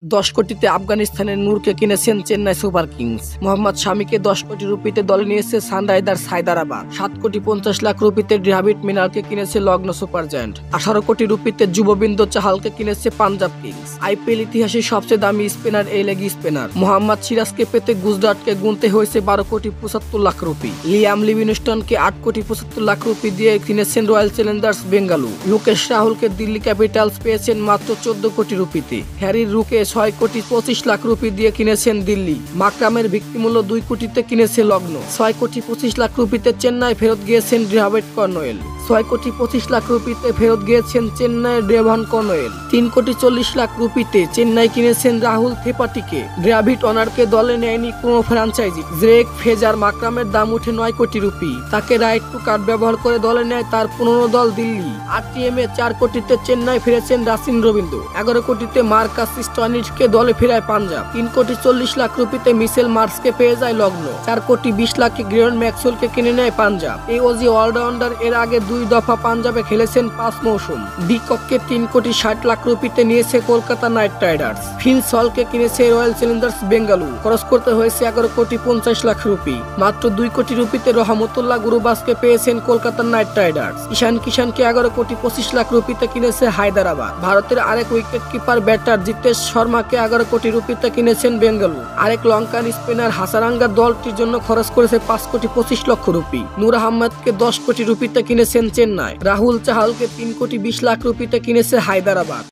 10 কোটিতে আফগানিস্তানের নূরকে কিনেছেন চেন্নাই সুপার কিংস। মোহাম্মদ শামিকে 10 কোটি রুপিতে দলে নিয়েছে সানরাইজার্স হায়দ্রাবাদ। 7 কোটি 50 লাখ রুপিতে ড্রাভিড মিনারকে কিনেছে লগ্ন সুপার জায়ান্ট। 18 কোটি রুপিতে যুববিন্দ চাহালকে কিনেছে পাঞ্জাব কিংস। আইপিএল ইতিহাসে সবচেয়ে দামি স্পিনার এই লেগ স্পিনার মোহাম্মদ সিরাজকে পেতে গুজরাটকে গুনতে হয়েছে 12 কোটি 75 লাখ রুপি। লিয়াম লিভিংস্টনকে 8 কোটি 75 লাখ রুপি দিয়ে কিনেছেন রয়্যাল চ্যালেঞ্জার্স বেঙ্গালুরু। লোকেশ রাহুলকে দিল্লি ক্যাপিটালস পেয়েছেন মাত্র 14 কোটি রুপিতে। হ্যারি রুকে 6 কোটি 25 লাখ রুপি দিয়ে কিনেছেন দিল্লি। মাকরামের ভিত্তিমূল্য 2 কোটিতে কিনেছে লগ্ন। 6 কোটি 25 লাখ রুপিতে চেন্নাই ফেরত গিয়েছেন ড্রাভিড কর্নওয়েল। 6 কোটি 25 লাখ রুপিতে ফেরত গিয়েছেন চেন্নাইয়ের ডেভান কর্নওয়েল। 3 কোটি 40 লাখ রুপিতে চেন্নাই কিনেছেন রাহুল ত্রিপাঠীকে। ড্রাভিড অনারকে দলে নেয়নি কোনো ফ্র্যাঞ্চাইজি। গ্রেগ ফ্রেজার মাকরামের দাম উঠে 9 কোটি রুপি। তাকে রাইট টু কার্ড ব্যবহার করে দলে নেয় তার পুরনো দল দিল্লি। আরটিএমে 4 কোটিতে চেন্নাই ফিরেছেন রাচিন রবীন্দ্র। 11 কোটিতে মার্কাস স্টোয়নিসকে দলে ফেরায় পাঞ্জাব। 3 কোটি 40 লাখ রুপিতে মিচেল মার্শকে পেয়ে যায় লগ্ন। 4 কোটি 20 লাখে গ্রেগর ম্যাক্সওয়েলকে কিনে নেয় পাঞ্জাব। এই অজি অলরাউন্ডার এর আগে 2 দফা পাঞ্জাবে খেলেছেন 5 মৌসুম। ডিককে 3 কোটি 60 লাখ রুপিতে নিয়েছে কলকাতা নাইট রাইডার্স। ফিল সলকে কিনেছে রয়্যাল চ্যালেঞ্জার্স বেঙ্গালুরু। খরচ করতে হয়েছে 11 কোটি 50 লাখ রুপি। মাত্র 2 কোটি রুপিতে রহমতুল্লাহ গুরুবাসকে পেয়েছেন কলকাতা নাইট রাইডার্স। ঈশান কিষানকে 11 কোটি 25 লাখ রুপিতে কিনেছে হায়দ্রাবাদ। ভারতের আরেক উইকেট কিপার ব্যাটার জিতেশ শর্মাকে 11 কোটি রুপিতে কিনেছেন বেঙ্গালুরু। আরেক লঙ্কান স্পিনার হাসারাঙ্গা দলটির জন্য খরচ করেছে 5 কোটি 25 লক্ষ রুপি। নূর আহমেদকে 10 কোটি রুপিতে কিনেছেন চেন্নাই। রাহুল চাহালকে 3 কোটি 20 লাখ রুপিতে কিনেছে হায়দ্রাবাদ।